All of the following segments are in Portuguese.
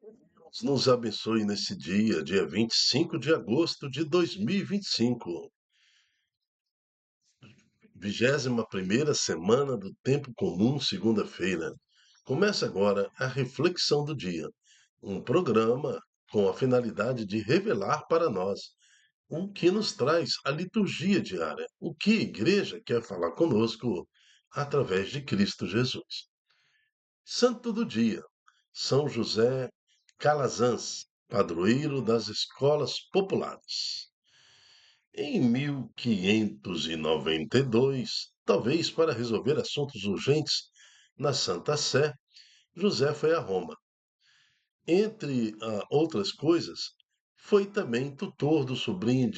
Deus nos abençoe nesse dia 25 de agosto de 2025, 21ª semana do Tempo Comum, segunda-feira. Começa agora a Reflexão do Dia, um programa com a finalidade de revelar para nós o que nos traz a liturgia diária, o que a Igreja quer falar conosco através de Cristo Jesus. Santo do Dia, São José Calazans, padroeiro das escolas populares. Em 1592, talvez para resolver assuntos urgentes na Santa Sé, José foi a Roma. Entre outras coisas, foi também tutor do sobrinho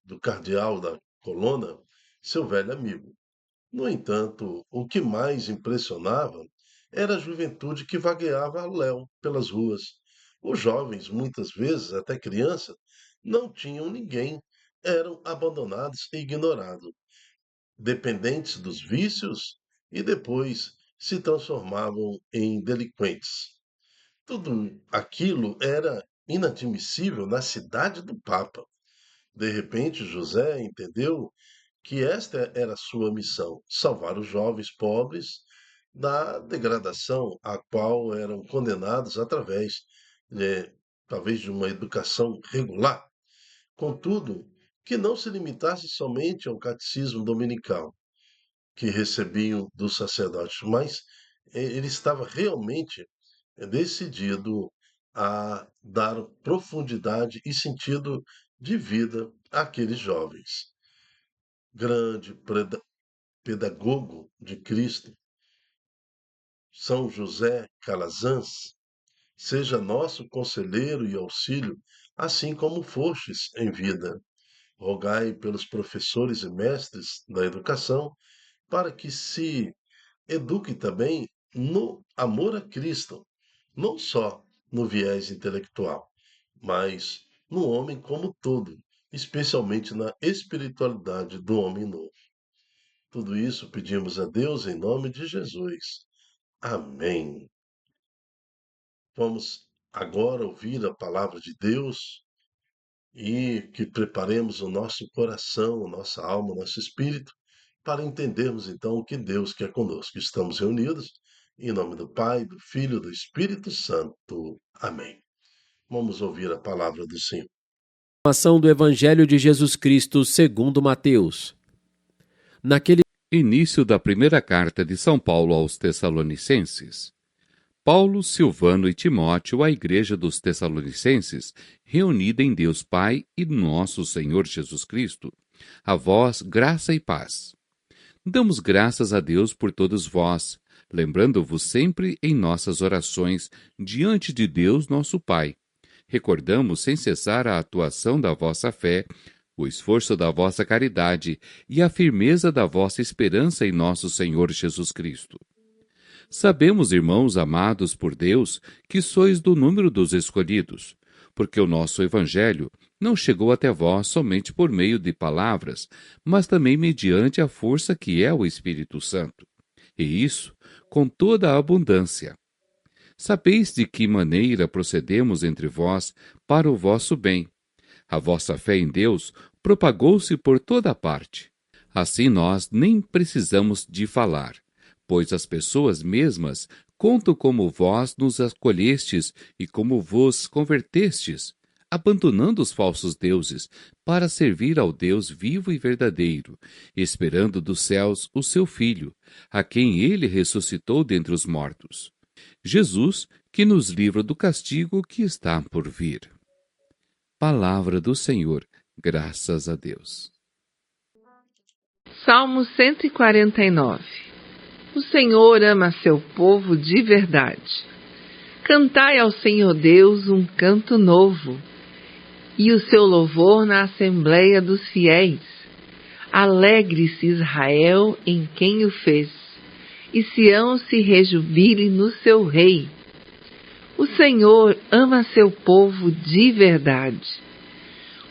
do cardeal da Colonna, seu velho amigo. No entanto, o que mais impressionava era a juventude que vagueava ao léu pelas ruas. Os jovens, muitas vezes até crianças, não tinham ninguém, eram abandonados e ignorados, dependentes dos vícios e depois se transformavam em delinquentes. Tudo aquilo era inadmissível na cidade do Papa. De repente, José entendeu que esta era a sua missão: salvar os jovens pobres da degradação a qual eram condenados através, eh, talvez, de uma educação regular. Contudo, que não se limitasse somente ao catecismo dominical que recebiam dos sacerdotes, mas ele estava realmente decidido a dar profundidade e sentido de vida àqueles jovens. Grande pedagogo de Cristo, São José Calazans, seja nosso conselheiro e auxílio, assim como fostes em vida. Rogai pelos professores e mestres da educação, para que se eduque também no amor a Cristo, não só no viés intelectual, mas no homem como todo, especialmente na espiritualidade do homem novo. Tudo isso pedimos a Deus em nome de Jesus. Amém. Vamos agora ouvir a palavra de Deus e que preparemos o nosso coração, a nossa alma, o nosso espírito para entendermos então o que Deus quer conosco. Estamos reunidos em nome do Pai, do Filho e do Espírito Santo. Amém. Vamos ouvir a palavra do Senhor. Proclamação do Evangelho de Jesus Cristo segundo Mateus. Naquele Início da primeira carta de São Paulo aos Tessalonicenses. Paulo, Silvano e Timóteo, à igreja dos Tessalonicenses, reunida em Deus Pai e nosso Senhor Jesus Cristo. A vós, graça e paz. Damos graças a Deus por todos vós, lembrando-vos sempre em nossas orações diante de Deus nosso Pai. Recordamos sem cessar a atuação da vossa fé, o esforço da vossa caridade e a firmeza da vossa esperança em nosso Senhor Jesus Cristo. Sabemos, irmãos amados por Deus, que sois do número dos escolhidos, porque o nosso Evangelho não chegou até vós somente por meio de palavras, mas também mediante a força que é o Espírito Santo. E isso com toda a abundância. Sabeis de que maneira procedemos entre vós para o vosso bem. A vossa fé em Deus propagou-se por toda a parte. Assim nós nem precisamos de falar, pois as pessoas mesmas contam como vós nos acolhestes e como vos convertestes, abandonando os falsos deuses, para servir ao Deus vivo e verdadeiro, esperando dos céus o seu Filho, a quem ele ressuscitou dentre os mortos. Jesus, que nos livra do castigo que está por vir. Palavra do Senhor, graças a Deus. Salmo 149. O Senhor ama seu povo de verdade. Cantai ao Senhor Deus um canto novo, e o seu louvor na assembleia dos fiéis. Alegre-se Israel em quem o fez, e Sião se rejubile no seu rei. O Senhor ama seu povo de verdade.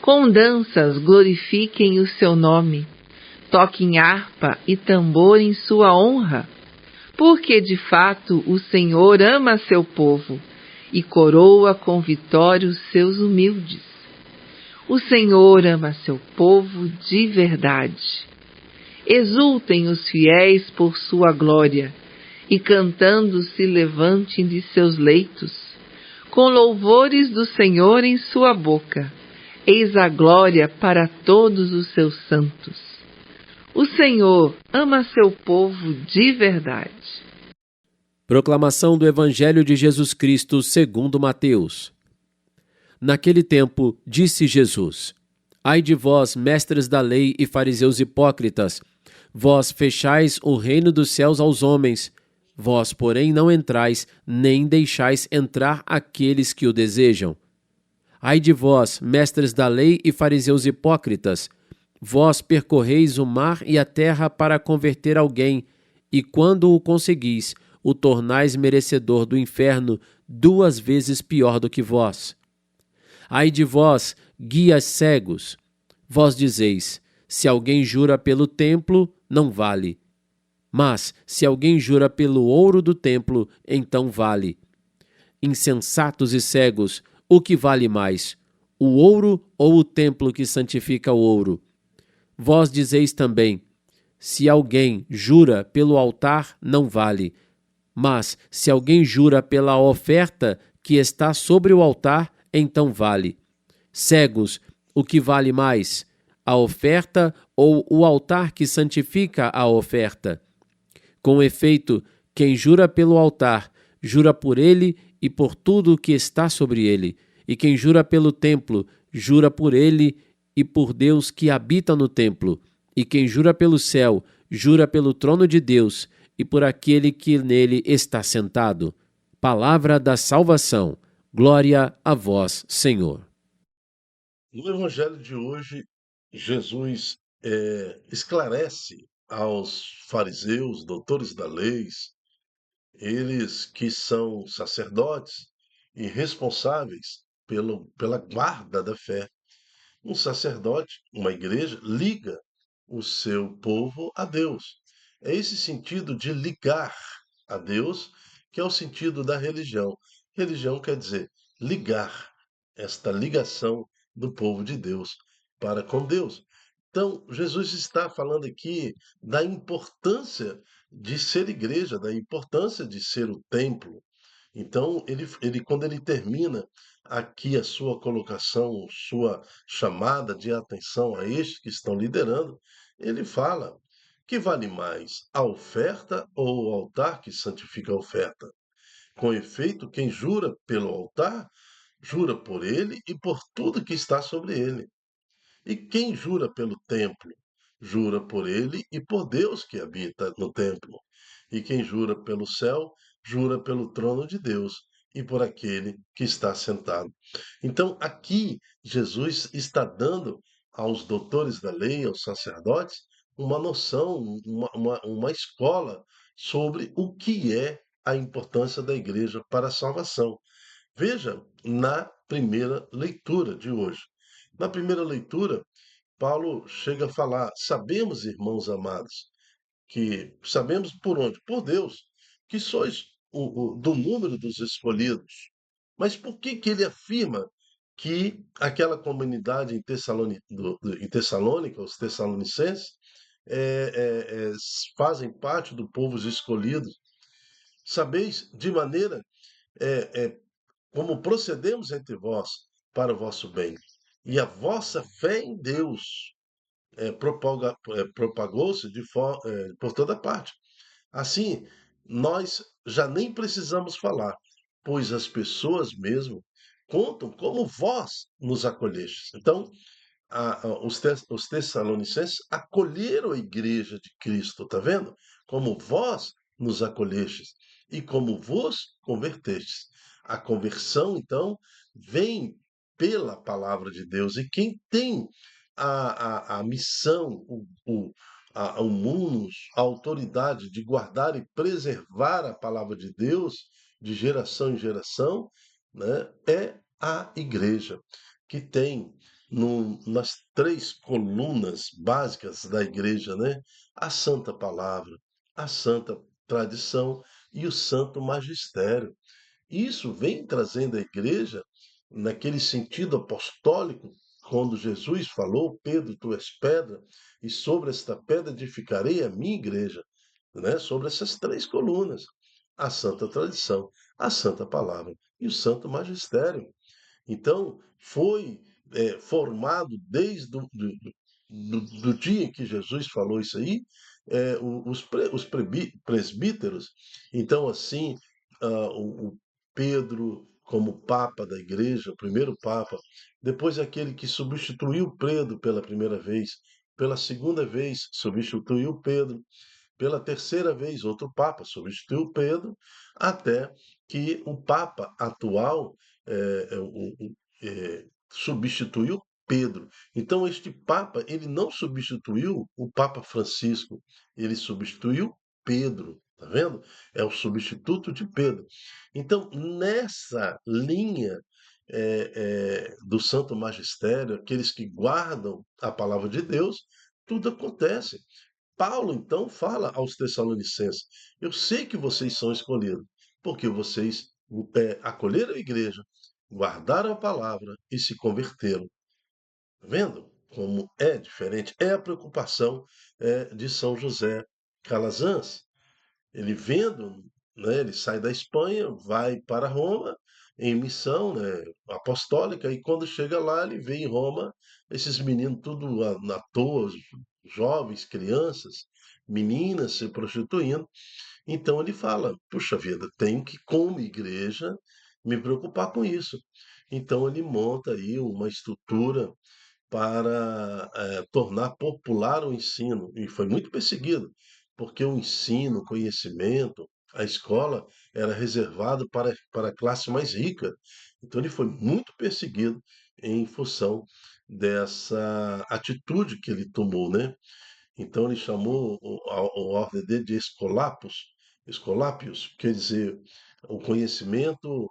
Com danças glorifiquem o seu nome, toquem harpa e tambor em sua honra, porque de fato o Senhor ama seu povo e coroa com vitória os seus humildes. O Senhor ama seu povo de verdade. Exultem os fiéis por sua glória, e cantando se levantem de seus leitos, com louvores do Senhor em sua boca. Eis a glória para todos os seus santos. O Senhor ama seu povo de verdade. Proclamação do Evangelho de Jesus Cristo segundo Mateus. Naquele tempo, disse Jesus: Ai de vós, mestres da lei e fariseus hipócritas, vós fechais o reino dos céus aos homens. Vós, porém, não entrais, nem deixais entrar aqueles que o desejam. Ai de vós, mestres da lei e fariseus hipócritas, vós percorreis o mar e a terra para converter alguém, e quando o conseguis, o tornais merecedor do inferno 2 vezes pior do que vós. Ai de vós, guias cegos, vós dizeis: se alguém jura pelo templo, não vale. Mas, se alguém jura pelo ouro do templo, então vale. Insensatos e cegos, o que vale mais, o ouro ou o templo que santifica o ouro? Vós dizeis também: se alguém jura pelo altar, não vale. Mas, se alguém jura pela oferta que está sobre o altar, então vale. Cegos, o que vale mais, a oferta ou o altar que santifica a oferta? Com efeito, quem jura pelo altar, jura por ele e por tudo o que está sobre ele. E quem jura pelo templo, jura por ele e por Deus que habita no templo. E quem jura pelo céu, jura pelo trono de Deus e por aquele que nele está sentado. Palavra da salvação. Glória a vós, Senhor. No Evangelho de hoje, Jesus esclarece aos fariseus, doutores da lei, eles que são sacerdotes e responsáveis pela guarda da fé. Um sacerdote, uma igreja, liga o seu povo a Deus. É esse sentido de ligar a Deus que é o sentido da religião. Religião quer dizer ligar, esta ligação do povo de Deus para com Deus. Então, Jesus está falando aqui da importância de ser igreja, da importância de ser o templo. Então, quando ele termina aqui a sua colocação, sua chamada de atenção a estes que estão liderando, ele fala que vale mais a oferta ou o altar que santifica a oferta. Com efeito, quem jura pelo altar, jura por ele e por tudo que está sobre ele. E quem jura pelo templo, jura por ele e por Deus que habita no templo. E quem jura pelo céu, jura pelo trono de Deus e por aquele que está sentado. Então, aqui, Jesus está dando aos doutores da lei, aos sacerdotes, uma noção, uma escola sobre o que é a importância da igreja para a salvação. Veja na primeira leitura de hoje. Na primeira leitura, Paulo chega a falar: sabemos, irmãos amados, que sabemos por onde? Por Deus, que sois do número dos escolhidos. Mas por que que ele afirma que aquela comunidade em Tessalônica, os tessalonicenses, fazem parte do povo escolhido? Sabeis de maneira é, é, como procedemos entre vós para o vosso bem. E a vossa fé em Deus propagou-se por toda parte. Assim, nós já nem precisamos falar, pois as pessoas mesmo contam como vós nos acolhestes. Então, os tessalonicenses acolheram a igreja de Cristo, tá vendo? Como vós nos acolhestes e como vos convertestes. A conversão, então, vem pela palavra de Deus. E quem tem a missão, o munus, a autoridade de guardar e preservar a palavra de Deus de geração em geração, né, é a igreja, que tem nas 3 colunas básicas da igreja, né, a santa palavra, a santa tradição e o santo magistério. Isso vem trazendo a igreja naquele sentido apostólico, quando Jesus falou: Pedro, tu és pedra, e sobre esta pedra edificarei a minha igreja, né? Sobre essas três colunas: a santa tradição, a santa palavra e o santo magistério. Então, foi formado desde do dia em que Jesus falou isso aí, os presbíteros. Então, assim, o Pedro como Papa da Igreja, o primeiro Papa, depois aquele que substituiu Pedro pela primeira vez, pela segunda vez substituiu Pedro, pela terceira vez, outro Papa substituiu Pedro, até que o Papa atual substituiu Pedro. Então, este Papa, ele não substituiu o Papa Francisco, ele substituiu Pedro. Tá vendo? É o substituto de Pedro. Então, nessa linha do Santo Magistério, aqueles que guardam a palavra de Deus, tudo acontece. Paulo, então, fala aos Tessalonicenses: eu sei que vocês são escolhidos, porque vocês acolheram a igreja, guardaram a palavra e se converteram. Tá vendo como é diferente? É a preocupação de São José Calazans. Ele vendo, né, ele sai da Espanha, vai para Roma em missão, né, apostólica, e quando chega lá, ele vê em Roma esses meninos tudo à toa, jovens, crianças, meninas se prostituindo. Então ele fala: puxa vida, tenho que, como igreja, me preocupar com isso. Então ele monta aí uma estrutura para tornar popular o ensino, e foi muito perseguido, porque o ensino, o conhecimento, a escola era reservado para a classe mais rica. Então ele foi muito perseguido em função dessa atitude que ele tomou, né? Então ele chamou a ordem dele de Escolápios, quer dizer, o conhecimento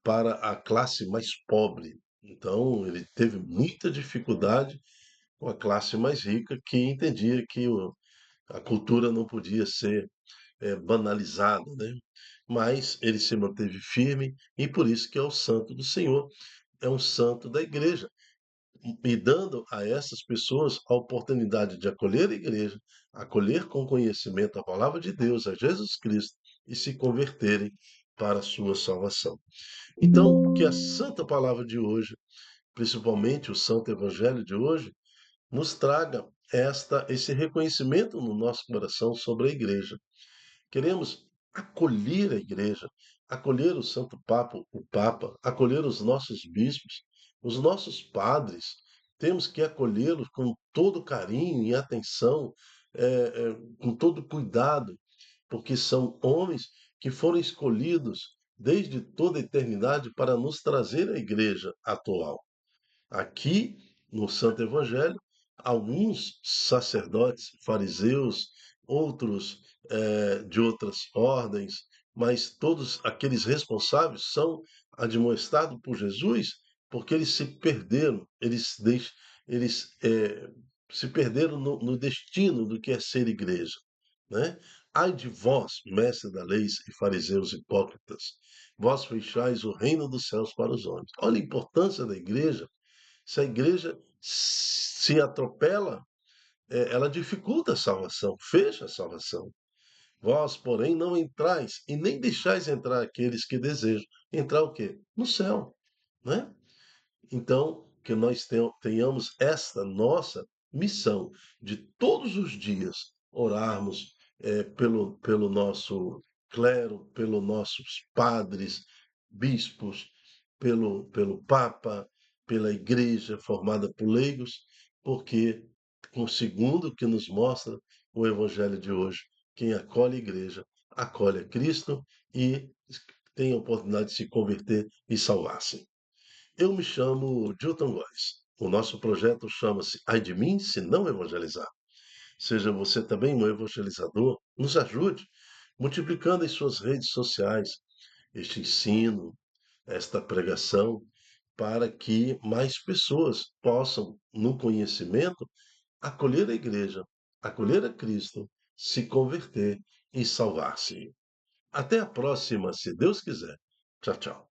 para a classe mais pobre. Então ele teve muita dificuldade com a classe mais rica, que entendia que a cultura não podia ser banalizada, né? Mas ele se manteve firme e por isso que é o santo do Senhor, é um santo da igreja, e dando a essas pessoas a oportunidade de acolher a igreja, acolher com conhecimento a palavra de Deus, a Jesus Cristo, e se converterem para a sua salvação. Então, que a santa palavra de hoje, principalmente o santo evangelho de hoje, nos traga esse reconhecimento no nosso coração sobre a igreja. Queremos acolher a igreja, acolher o Santo Papa, o Papa, acolher os nossos bispos, os nossos padres. Temos que acolhê-los com todo carinho e atenção, com todo cuidado, porque são homens que foram escolhidos desde toda a eternidade para nos trazer a igreja atual. Aqui, no Santo Evangelho, alguns sacerdotes, fariseus, outros de outras ordens, mas todos aqueles responsáveis são admoestados por Jesus porque eles se perderam, eles se perderam no destino do que é ser igreja, né? Ai de vós, mestres da lei e fariseus hipócritas, vós fechais o reino dos céus para os homens. Olha a importância da igreja. Se a igreja se atropela, ela dificulta a salvação, fecha a salvação. Vós, porém, não entrais e nem deixais entrar aqueles que desejam. Entrar o quê? No céu, né? Então, que nós tenhamos esta nossa missão de todos os dias orarmos pelo nosso clero, pelos nossos padres, bispos, pelo Papa, pela igreja formada por leigos, porque, com segundo o que nos mostra o Evangelho de hoje, quem acolhe a igreja, acolhe a Cristo e tem a oportunidade de se converter e salvar-se. Eu me chamo Dilton Góes. O nosso projeto chama-se Ai de mim se não evangelizar. Seja você também um evangelizador, nos ajude multiplicando em suas redes sociais este ensino, esta pregação, para que mais pessoas possam, no conhecimento, acolher a igreja, acolher a Cristo, se converter e salvar-se. Até a próxima, se Deus quiser. Tchau, tchau.